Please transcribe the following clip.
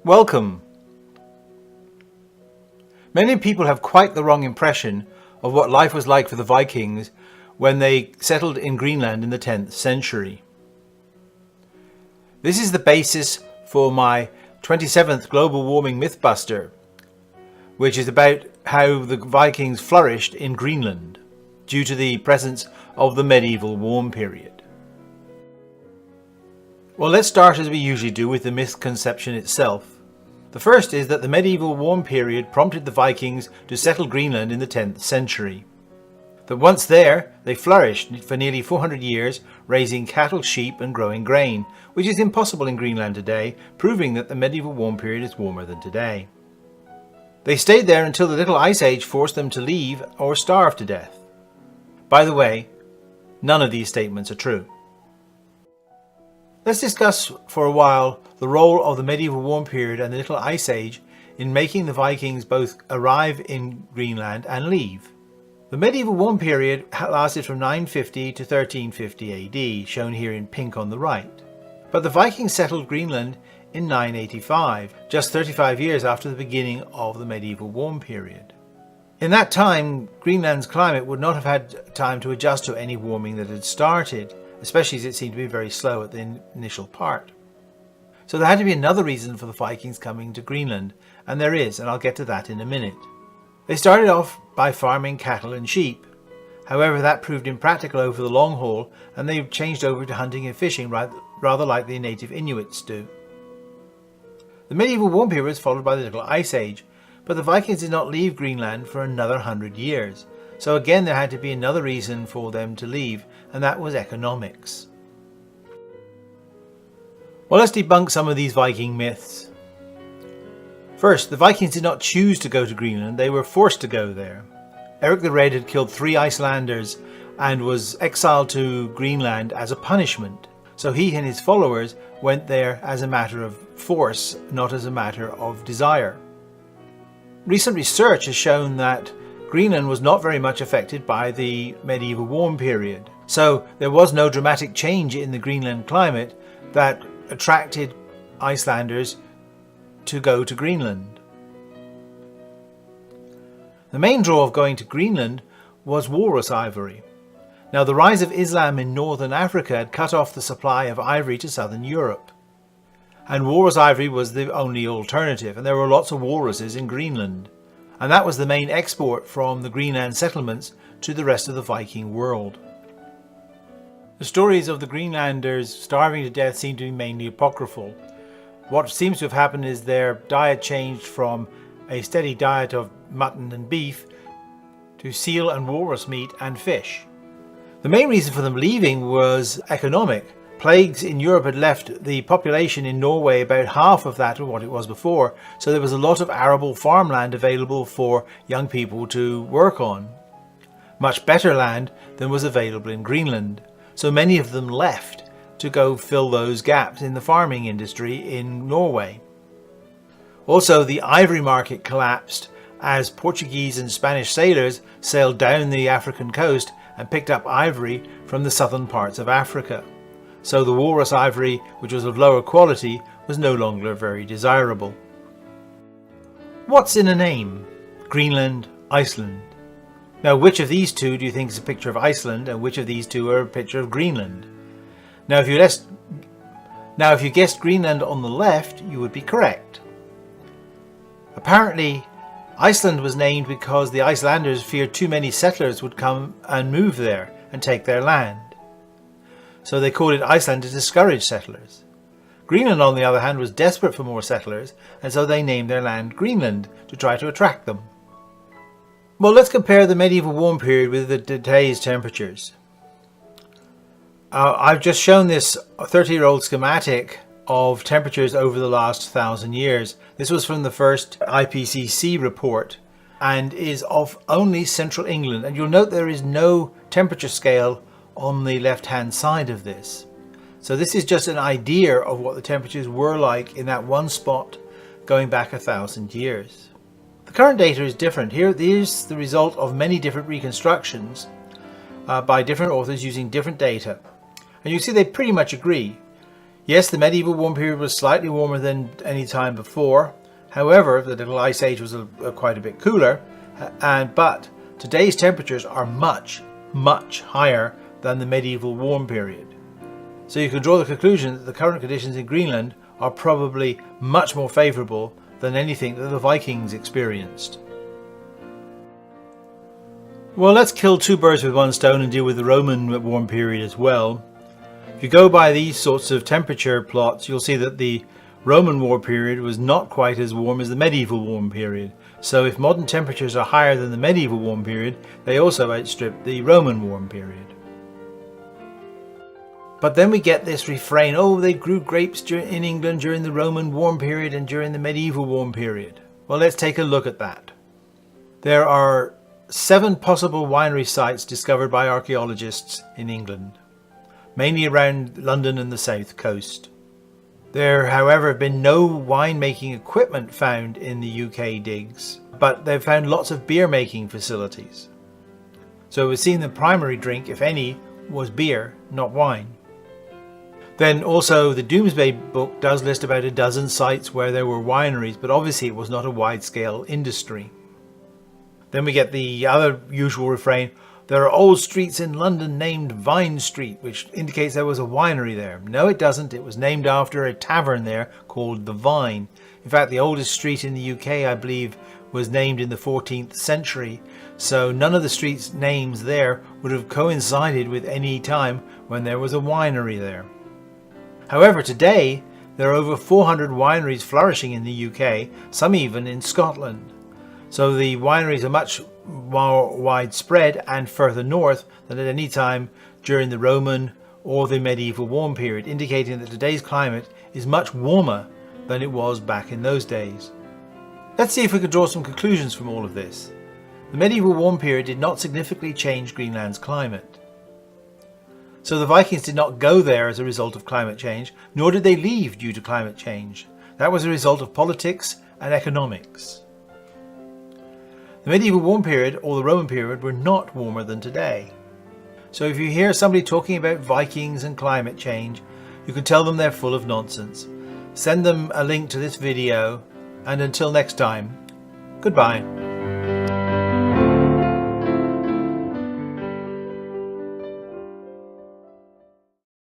Welcome! Many people have quite the wrong impression of what life was like for the Vikings when they settled in Greenland in the 10th century. This is the basis for my 27th Global Warming Mythbuster, which is about how the Vikings flourished in Greenland due to the presence of the medieval warm period. Well, let's start as we usually do with the misconception itself. The first is that the medieval warm period prompted the Vikings to settle Greenland in the 10th century. That once there, they flourished for nearly 400 years, raising cattle, sheep and growing grain, which is impossible in Greenland today, proving that the medieval warm period is warmer than today. They stayed there until the Little Ice Age forced them to leave or starve to death. By the way, none of these statements are true. Let's discuss for a while the role of the medieval warm period and the Little Ice Age in making the Vikings both arrive in Greenland and leave. The medieval warm period lasted from 950 to 1350 AD, shown here in pink on the right. But the Vikings settled Greenland in 985, just 35 years after the beginning of the medieval warm period. In that time, Greenland's climate would not have had time to adjust to any warming that had started, especially as it seemed to be very slow at the initial part. So there had to be another reason for the Vikings coming to Greenland, and there is, and I'll get to that in a minute. They started off by farming cattle and sheep. However, that proved impractical over the long haul, and they changed over to hunting and fishing rather like the native Inuits do. The medieval warm period was followed by the Little Ice Age, but the Vikings did not leave Greenland for another 100 years. So again, there had to be another reason for them to leave, and that was economics. Well, let's debunk some of these Viking myths. First, the Vikings did not choose to go to Greenland, they were forced to go there. Eric the Red had killed 3 Icelanders and was exiled to Greenland as a punishment. So he and his followers went there as a matter of force, not as a matter of desire. Recent research has shown that Greenland was not very much affected by the medieval warm period. So there was no dramatic change in the Greenland climate that attracted Icelanders to go to Greenland. The main draw of going to Greenland was walrus ivory. Now, the rise of Islam in northern Africa had cut off the supply of ivory to southern Europe. And walrus ivory was the only alternative, and there were lots of walruses in Greenland. And that was the main export from the Greenland settlements to the rest of the Viking world. The stories of the Greenlanders starving to death seem to be mainly apocryphal. What seems to have happened is their diet changed from a steady diet of mutton and beef to seal and walrus meat and fish. The main reason for them leaving was economic. Plagues in Europe had left the population in Norway about half of that of what it was before, so there was a lot of arable farmland available for young people to work on. Much better land than was available in Greenland, so many of them left to go fill those gaps in the farming industry in Norway. Also, the ivory market collapsed as Portuguese and Spanish sailors sailed down the African coast and picked up ivory from the southern parts of Africa. So the walrus ivory, which was of lower quality, was no longer very desirable. What's in a name? Greenland, Iceland. Now, which of these two do you think is a picture of Iceland, and which of these two are a picture of Greenland? Now, if you guessed Greenland on the left, you would be correct. Apparently, Iceland was named because the Icelanders feared too many settlers would come and move there and take their land. So they called it Iceland to discourage settlers. Greenland, on the other hand, was desperate for more settlers, and so they named their land Greenland to try to attract them. Well, let's compare the medieval warm period with today's temperatures. I've just shown this 30-year-old schematic of temperatures over the last 1,000 years. This was from the first IPCC report and is of only central England. And you'll note there is no temperature scale on the left-hand side of this. So this is just an idea of what the temperatures were like in that one spot going back 1,000 years. The current data is different. Here is the result of many different reconstructions by different authors using different data. And you see they pretty much agree. Yes, the medieval warm period was slightly warmer than any time before. However, the Little Ice Age was quite a bit cooler, but today's temperatures are much, much higher than the medieval warm period. So you can draw the conclusion that the current conditions in Greenland are probably much more favourable than anything that the Vikings experienced. Well, let's kill two birds with one stone and deal with the Roman warm period as well. If you go by these sorts of temperature plots, you'll see that the Roman warm period was not quite as warm as the medieval warm period. So if modern temperatures are higher than the medieval warm period, they also outstrip the Roman warm period. But then we get this refrain, oh, they grew grapes in England during the Roman warm period and during the medieval warm period. Well, let's take a look at that. There are 7 possible winery sites discovered by archaeologists in England, mainly around London and the south coast. There, however, have been no winemaking equipment found in the UK digs, but they've found lots of beer making facilities. So it would seem the primary drink, if any, was beer, not wine. Then also the Domesday Book does list about a dozen sites where there were wineries, but obviously it was not a wide-scale industry. Then we get the other usual refrain, there are old streets in London named Vine Street, which indicates there was a winery there. No, it doesn't. It was named after a tavern there called the Vine. In fact, the oldest street in the UK, I believe, was named in the 14th century. So none of the streets' names there would have coincided with any time when there was a winery there. However, today, there are over 400 wineries flourishing in the UK, some even in Scotland. So the wineries are much more widespread and further north than at any time during the Roman or the medieval warm period, indicating that today's climate is much warmer than it was back in those days. Let's see if we can draw some conclusions from all of this. The medieval warm period did not significantly change Greenland's climate. So the Vikings did not go there as a result of climate change, nor did they leave due to climate change. That was a result of politics and economics. The medieval warm period or the Roman period were not warmer than today. So if you hear somebody talking about Vikings and climate change, you can tell them they're full of nonsense. Send them a link to this video, and until next time, goodbye.